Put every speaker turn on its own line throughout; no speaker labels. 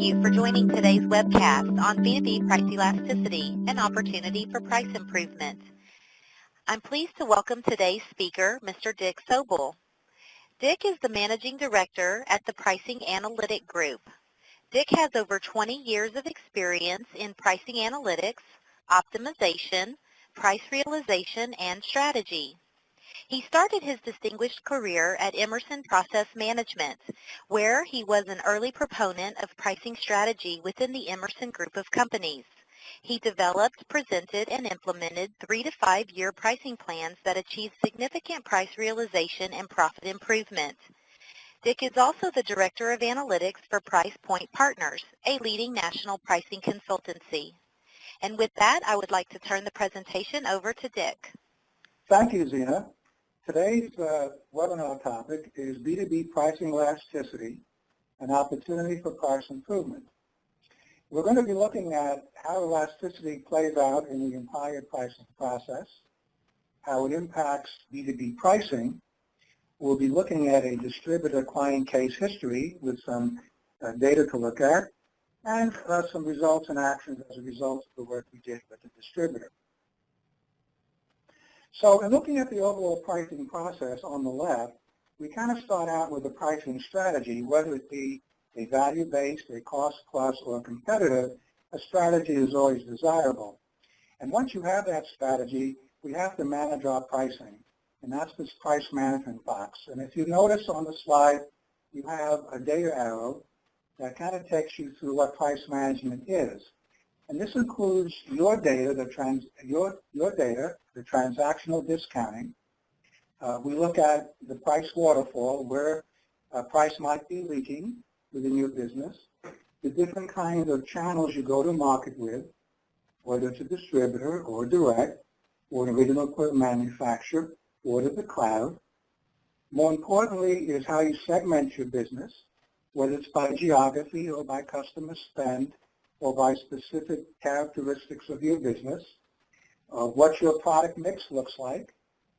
you for joining today's webcast on B2B price elasticity, an opportunity for price improvement. I'm pleased to welcome today's speaker, Mr. Dick Sobel. Dick is the Managing Director at the Pricing Analytic Group. Dick has over 20 years of experience in pricing analytics, optimization, price realization, and strategy. He started his distinguished career at Emerson Process Management, where he was an early proponent of pricing strategy within the Emerson group of companies. He developed, presented, and implemented 3 to 5 year pricing plans that achieved significant price realization and profit improvement. Dick is also the Director of Analytics for Price Point Partners, a leading national pricing consultancy. And with that, I would like to turn the presentation over to Dick.
Thank you, Zena. Today's webinar topic is B2B pricing elasticity, an opportunity for price improvement. We're going to be looking at how elasticity plays out in the entire pricing process, how it impacts B2B pricing. We'll be looking at a distributor client case history with some data to look at, and some results and actions as a result of the work we did with the distributor. So in looking at the overall pricing process on the left, we kind of start out with a pricing strategy, whether it be a value-based, a cost-plus, or a competitive. A strategy is always desirable. And once you have that strategy, we have to manage our pricing, and that's this price management box. And if you notice on the slide, you have a data arrow that kind of takes you through what price management is. And this includes your data, the transactional discounting. We look at the price waterfall, where price might be leaking within your business, the different kinds of channels you go to market with, whether it's a distributor or direct, or an original equipment manufacturer, or to the cloud. More importantly is how you segment your business, whether it's by geography or by customer spend, or by specific characteristics of your business, what your product mix looks like.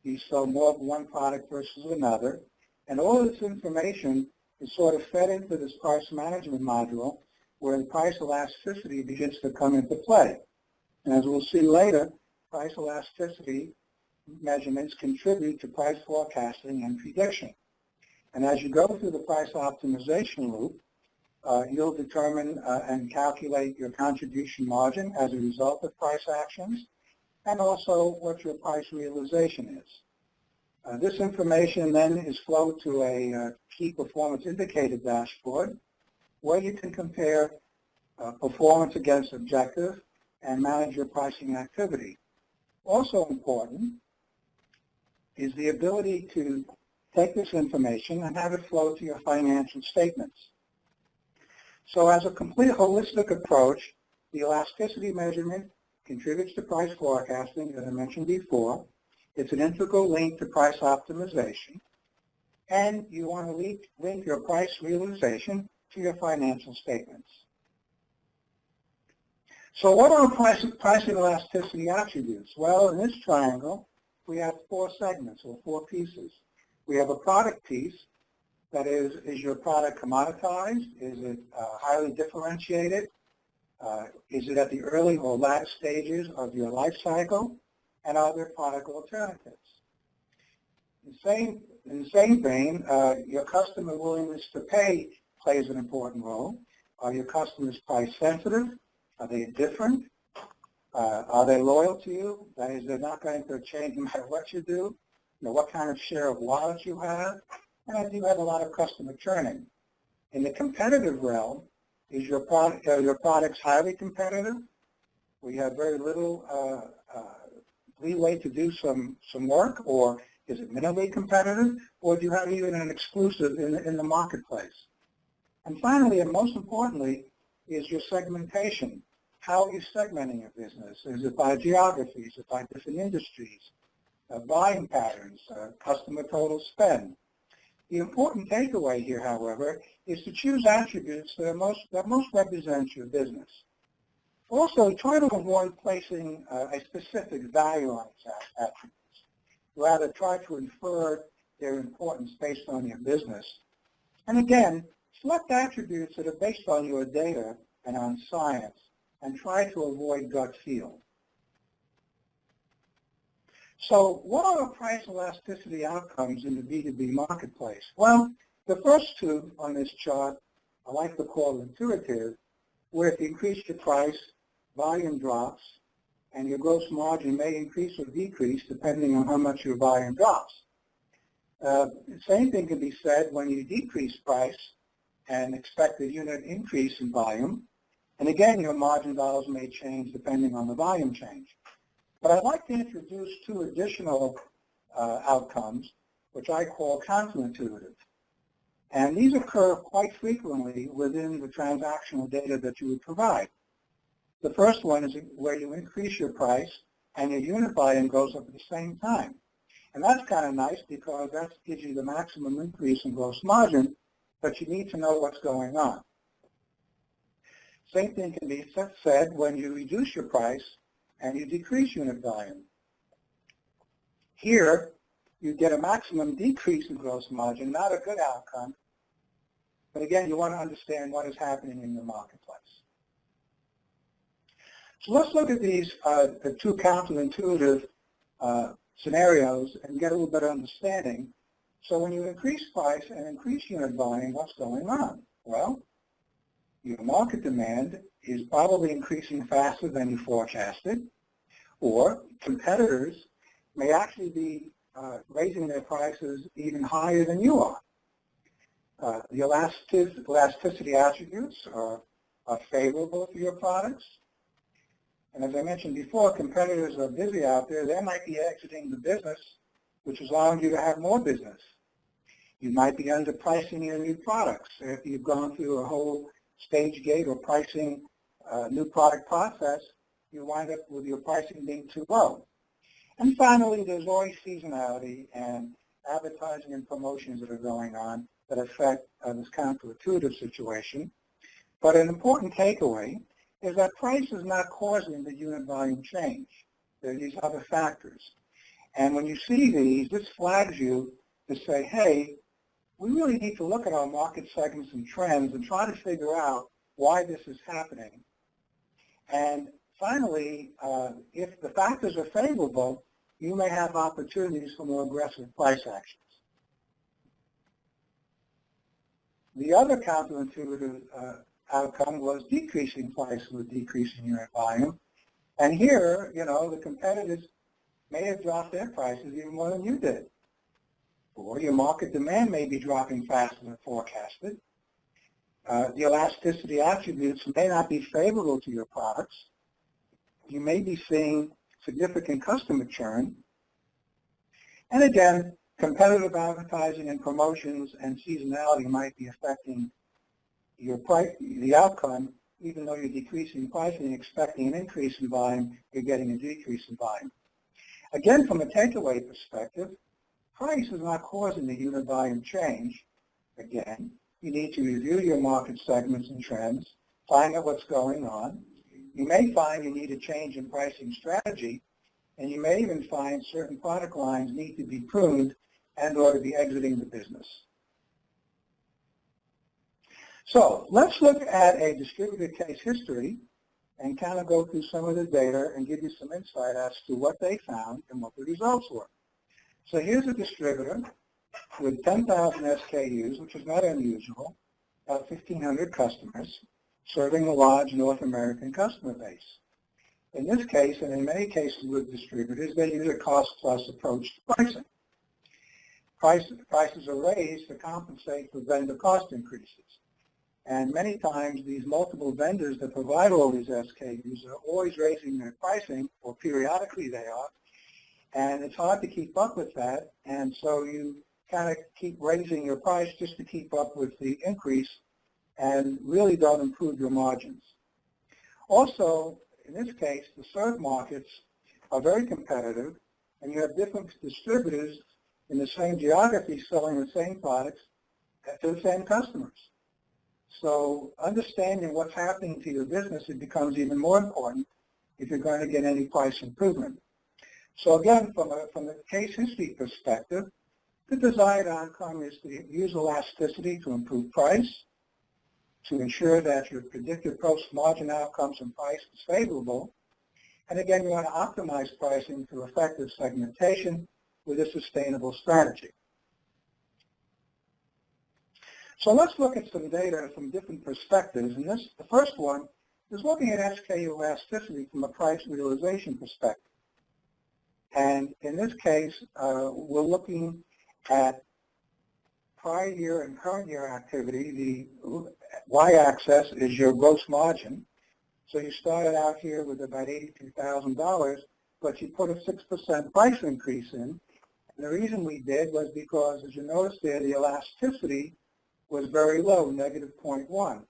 You sell more of one product versus another. And all of this information is sort of fed into this price management module where the price elasticity begins to come into play. And as we'll see later, price elasticity measurements contribute to price forecasting and prediction. And as you go through the price optimization loop, you'll determine and calculate your contribution margin as a result of price actions, and also what your price realization is. This information then is flowed to a key performance indicator dashboard, where you can compare performance against objective and manage your pricing activity. Also important is the ability to take this information and have it flow to your financial statements. So as a complete holistic approach, the elasticity measurement contributes to price forecasting, as I mentioned before. It's an integral link to price optimization. And you want to link your price realization to your financial statements. So what are pricing elasticity attributes? Well, in this triangle, we have 4 segments, or 4 pieces. We have a product piece. That is your product commoditized? Is it highly differentiated? Is it at the early or latter stages of your life cycle? And are there product alternatives? In the same vein, your customer willingness to pay plays an important role. Are your customers price sensitive? Are they different? Are they loyal to you? That is, they're not going to change no matter what you do. What kind of share of wallet you have. And you have a lot of customer churning. In the competitive realm, is your products highly competitive? We have very little leeway to do some work, or is it minimally competitive, or do you have even an exclusive in the marketplace? And finally, and most importantly, is your segmentation. How are you segmenting your business? Is it by geography? Is it by different industries? Buying patterns, customer total spend. The important takeaway here, however, is to choose attributes that most represent your business. Also, try to avoid placing a specific value on these attributes. Rather, try to infer their importance based on your business. And again, Select attributes that are based on your data and on science, and try to avoid gut feel. So what are the price elasticity outcomes in the B2B marketplace? Well, the first two on this chart I like to call intuitive, where if you increase your price, volume drops, and your gross margin may increase or decrease depending on how much your volume drops. The same thing can be said when you decrease price and expect a unit increase in volume. And again, your margin dollars may change depending on the volume change. But I'd like to introduce two additional outcomes, which I call counterintuitive. And these occur quite frequently within the transactional data that you would provide. The first one is where you increase your price and your unit volume goes up at the same time. And that's kind of nice because that gives you the maximum increase in gross margin, but you need to know what's going on. Same thing can be said when you reduce your price and you decrease unit volume. Here, you get a maximum decrease in gross margin, not a good outcome, but again, you want to understand what is happening in the marketplace. So let's look at these the two counterintuitive scenarios and get a little better understanding. So when you increase price and increase unit volume, what's going on? Well, your market demand is probably increasing faster than you forecasted, or competitors may actually be raising their prices even higher than you are. The elasticity attributes are favorable for your products. And as I mentioned before, competitors are busy out there. They might be exiting the business, which is allowing you to have more business. You might be underpricing your new products. If you've gone through a whole stage gate or pricing new product process, you wind up with your pricing being too low. And finally, there's always seasonality and advertising and promotions that are going on that affect this counterintuitive situation. But an important takeaway is that price is not causing the unit volume change. There are these other factors. And when you see these, this flags you to say, hey, we really need to look at our market segments and trends and try to figure out why this is happening. And finally, if the factors are favorable, you may have opportunities for more aggressive price actions. The other counterintuitive outcome was decreasing price with decreasing unit volume. And here, the competitors may have dropped their prices even more than you did. Or your market demand may be dropping faster than forecasted. The elasticity attributes may not be favorable to your products. You may be seeing significant customer churn. And again, competitive advertising and promotions and seasonality might be affecting your price, the outcome. Even though you're decreasing pricing and expecting an increase in volume, you're getting a decrease in volume. Again, from a takeaway perspective, price is not causing the unit volume change. Again, you need to review your market segments and trends, find out what's going on. You may find you need a change in pricing strategy, and you may even find certain product lines need to be pruned and or to be exiting the business. So let's look at a distributed case history and kind of go through some of the data and give you some insight as to what they found and what the results were. So here's a distributor with 10,000 SKUs, which is not unusual, about 1,500 customers, serving a large North American customer base. In this case, and in many cases with distributors, they use a cost-plus approach to pricing. Prices are raised to compensate for vendor cost increases. And many times, these multiple vendors that provide all these SKUs are always raising their pricing, or periodically they are, and it's hard to keep up with that, and so you kind of keep raising your price just to keep up with the increase and really don't improve your margins. Also, in this case, the served markets are very competitive, and you have different distributors in the same geography selling the same products to the same customers. So understanding what's happening to your business, it becomes even more important if you're going to get any price improvement. So again, from a case history perspective, the desired outcome is to use elasticity to improve price, to ensure that your predicted gross margin outcomes and price is favorable. And again, you want to optimize pricing through effective segmentation with a sustainable strategy. So let's look at some data from different perspectives. And the first one is looking at SKU elasticity from a price realization perspective. And in this case, we're looking at prior year and current year activity. The y-axis is your gross margin. So you started out here with about $82,000, but you put a 6% price increase in. And the reason we did was because, as you notice there, the elasticity was very low, negative 0.1.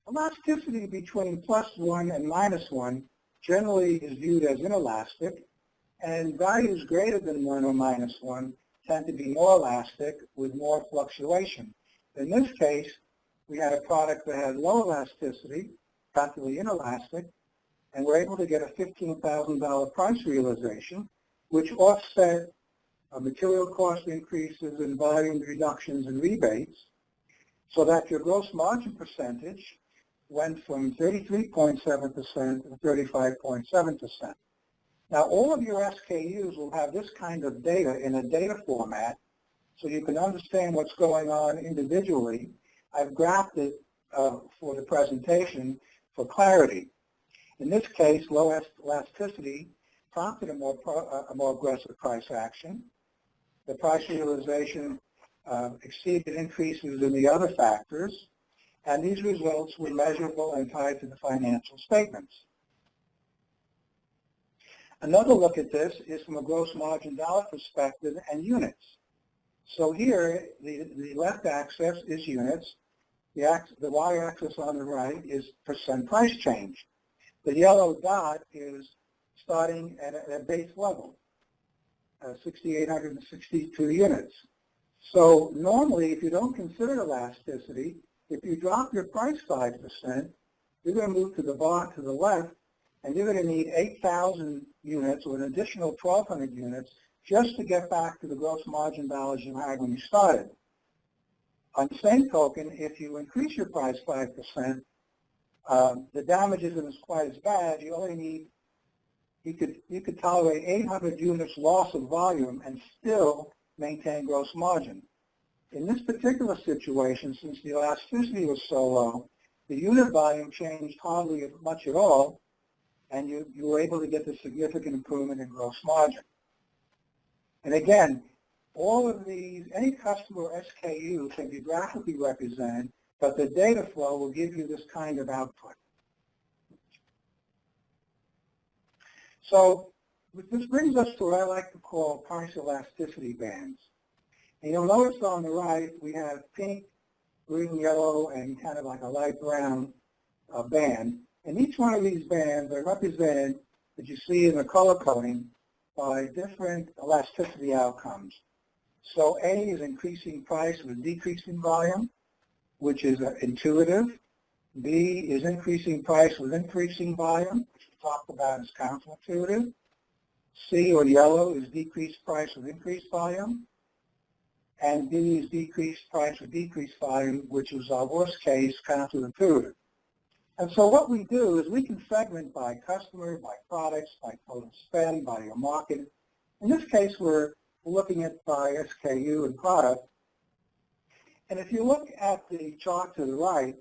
Elasticity between +1 and -1 generally is viewed as inelastic, and values greater than 1 or -1 tend to be more elastic with more fluctuation. In this case, we had a product that had low elasticity, practically inelastic, and we're able to get a $15,000 price realization, which offset material cost increases and volume reductions and rebates, so that your gross margin percentage went from 33.7% to 35.7%. Now, all of your SKUs will have this kind of data in a data format, so you can understand what's going on individually. I've graphed it for the presentation for clarity. In this case, low elasticity prompted a more aggressive price action. The price realization exceeded increases in the other factors, and these results were measurable and tied to the financial statements. Another look at this is from a gross margin dollar perspective and units. So here, the left axis is units. The y-axis on the right is percent price change. The yellow dot is starting at a base level, 6,862 units. So normally, if you don't consider elasticity, if you drop your price 5%, you're going to move to the bar to the left, and you're going to need 8,000 units or an additional 1,200 units just to get back to the gross margin dollars you had when you started. On the same token, if you increase your price 5%, the damage isn't as quite as bad. You only need, you could tolerate 800 units loss of volume and still maintain gross margin. In this particular situation, since the elasticity was so low, the unit volume changed hardly much at all, and you were able to get the significant improvement in gross margin. And again, all of these, any customer SKU can be graphically represented, but the data flow will give you this kind of output. So this brings us to what I like to call price elasticity bands. And you'll notice on the right we have pink, green, yellow, and kind of like a light brown band. And each one of these bands are represented, as you see in the color coding, by different elasticity outcomes. So A is increasing price with decreasing volume, which is intuitive. B is increasing price with increasing volume, which we talked about as counterintuitive. C, or yellow, is decreased price with increased volume. And D is decreased price with decreased volume, which is our worst case, counterintuitive. And so what we do is we can segment by customer, by products, by total spend, by your market. In this case, we're looking at by SKU and product. And if you look at the chart to the right,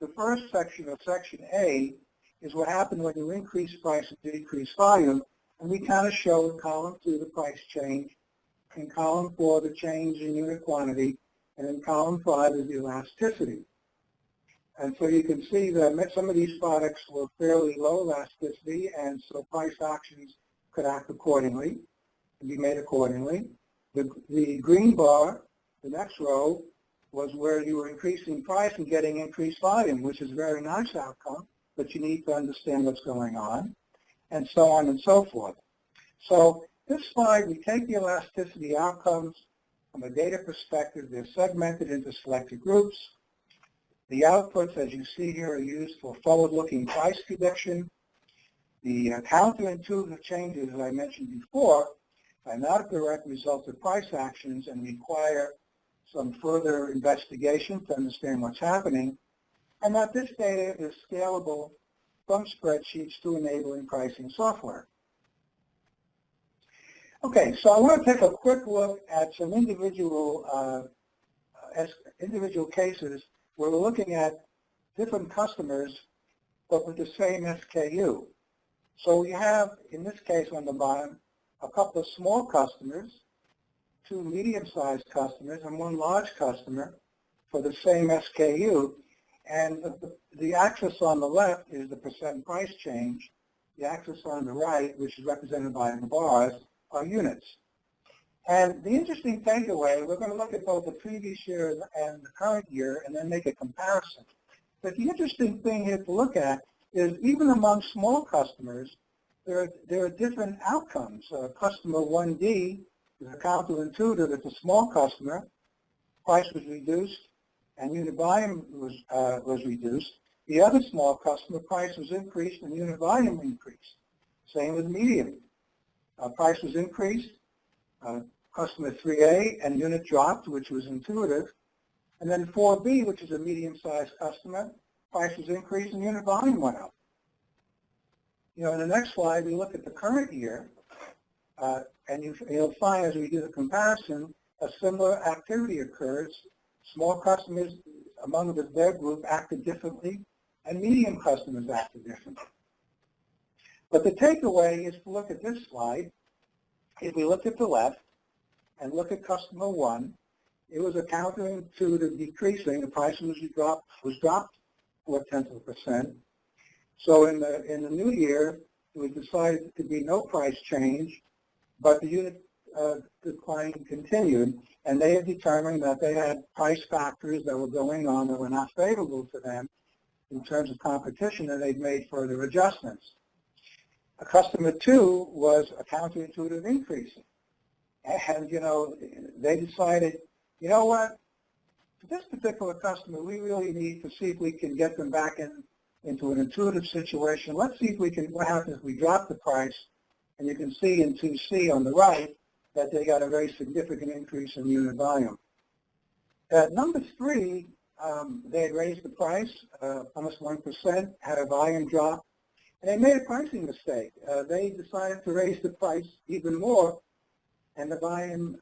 the first section of section A is what happened when you increase price and decrease volume. And we kind of show in column 2 the price change, in column 4 the change in unit quantity, and in column 5 is the elasticity. And so you can see that some of these products were fairly low elasticity, and so price actions could act accordingly, and be made accordingly. The green bar, the next row, was where you were increasing price and getting increased volume, which is a very nice outcome, but you need to understand what's going on, and so on and so forth. So this slide, we take the elasticity outcomes from a data perspective. They're segmented into selected groups. The outputs, as you see here, are used for forward-looking price prediction. The counterintuitive changes, as I mentioned before, are not a direct result of price actions and require some further investigation to understand what's happening. and that this data is scalable from spreadsheets to enabling pricing software. Okay, so I want to take a quick look at some individual cases where we're looking at different customers but with the same SKU. So we have, in this case on the bottom, a couple of small customers, 2 medium-sized customers, and 1 large customer for the same SKU. And the axis on the left is the percent price change. The axis on the right, which is represented by the bars, are units. And the interesting takeaway, we're going to look at both the previous year and the current year and then make a comparison. But the interesting thing here to look at is even among small customers, there are different outcomes. Customer 1D is counterintuitive. It's a small customer. Price was reduced and unit volume was reduced. The other small customer, price was increased and unit volume increased. Same with medium. Price was increased, customer 3A, and unit dropped, which was intuitive. And then 4B, which is a medium-sized customer, price was increased and unit volume went up. In the next slide, we look at the current year, and you'll find as we do the comparison, a similar activity occurs. Small customers among their group acted differently, and medium customers acted differently. But the takeaway is to look at this slide. If we look at the left and look at customer 1, it was a counterintuitive decreasing. The price was dropped 0.4%. So in the new year, it was decided to be no price change, but the unit decline continued, and they had determined that they had price factors that were going on that were not favorable to them in terms of competition, and they'd made further adjustments. Customer 2 was a counterintuitive increasing. And, they decided, you know what, for this particular customer, we really need to see if we can get them back into an intuitive situation. Let's see if we can, what happens if we drop the price. And you can see in 2C on the right that they got a very significant increase in unit volume. At number 3, they had raised the price almost 1%, had a volume drop, and they made a pricing mistake. They decided to raise the price even more, and the volume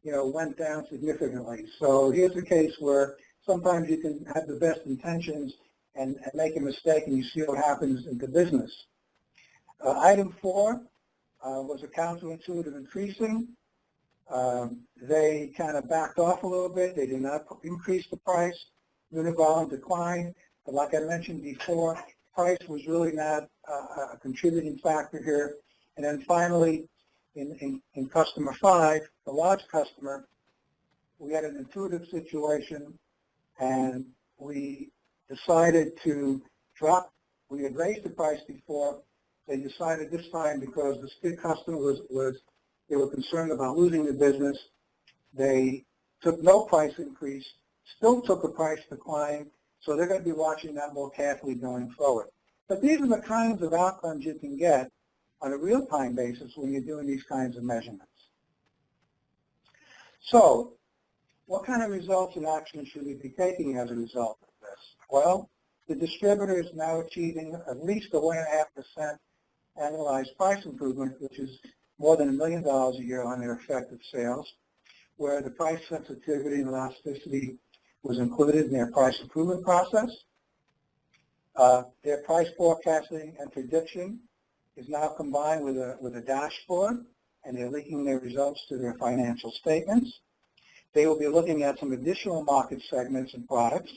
went down significantly. So here's a case where sometimes you can have the best intentions and make a mistake, and you see what happens in the business. Item 4 was a counterintuitive increasing. They kind of backed off a little bit. They did not increase the price. Unit volume declined. But like I mentioned before, price was really not a contributing factor here. And then finally, in customer 5, the large customer, we had an intuitive situation, and we decided to drop. We had raised the price before. They decided this time, because this big customer they were concerned about losing the business. They took no price increase, still took a price decline, so they're going to be watching that more carefully going forward. But these are the kinds of outcomes you can get on a real-time basis when you're doing these kinds of measurements. So what kind of results and actions should we be taking as a result of this? Well, the distributor is now achieving at least a 1.5% annualized price improvement, which is more than $1 million a year on their effective sales, where the price sensitivity and elasticity was included in their price improvement process. Their price forecasting and prediction is now combined with a dashboard, and they're linking their results to their financial statements. They will be looking at some additional market segments and products,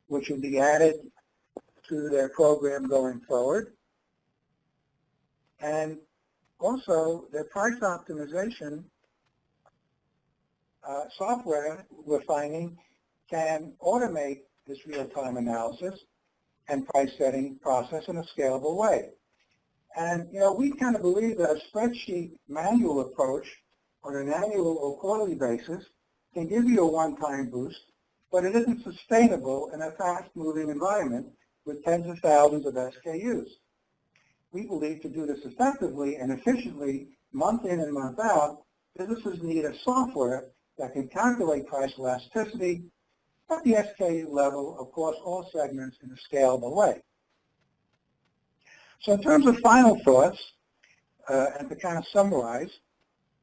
which will be added to their program going forward. And also, their price optimization software, we're finding, can automate this real-time analysis and price setting process in a scalable way. And, we kind of believe that a spreadsheet manual approach on an annual or quarterly basis can give you a one-time boost, but it isn't sustainable in a fast-moving environment with tens of thousands of SKUs. We believe to do this effectively and efficiently, month in and month out, businesses need a software that can calculate price elasticity, at the SKU level across all segments in a scalable way. So in terms of final thoughts, and to kind of summarize,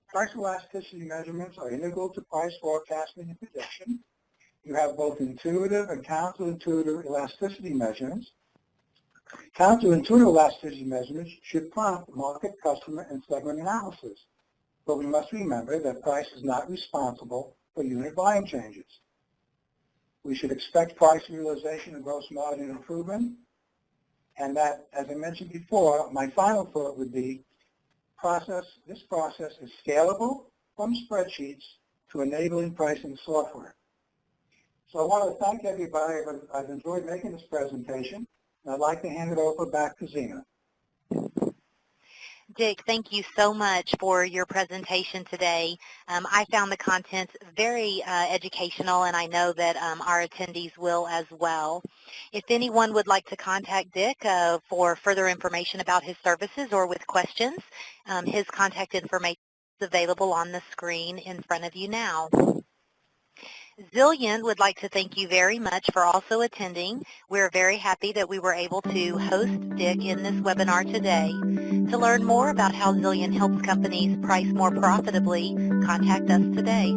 price elasticity measurements are integral to price forecasting and prediction. You have both intuitive and counterintuitive elasticity measurements. Counterintuitive elasticity measurements should prompt market, customer, and segment analysis. But we must remember that price is not responsible for unit volume changes. We should expect price realization and gross margin improvement. And that, as I mentioned before, my final thought would be this process is scalable from spreadsheets to enabling pricing software. So I want to thank everybody. I've enjoyed making this presentation. And I'd like to hand it over back to Zena.
Dick, thank you so much for your presentation today. I found the content very educational, and I know that our attendees will as well. If anyone would like to contact Dick for further information about his services or with questions, his contact information is available on the screen in front of you now. Zillion would like to thank you very much for also attending. We're very happy that we were able to host Dick in this webinar today. To learn more about how Zillion helps companies price more profitably, contact us today.